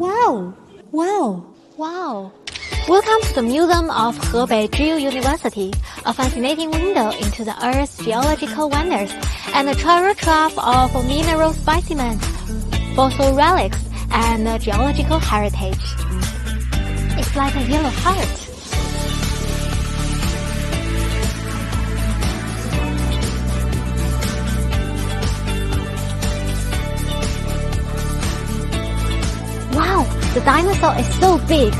Wow! Wow! Wow! Welcome to the Museum of Hebei Jiu University, a fascinating window into the Earth's geological wonders and a treasure trove of mineral specimens, fossil relics, and geological heritage. It's like a yellow heart. Wow, the dinosaur is so big.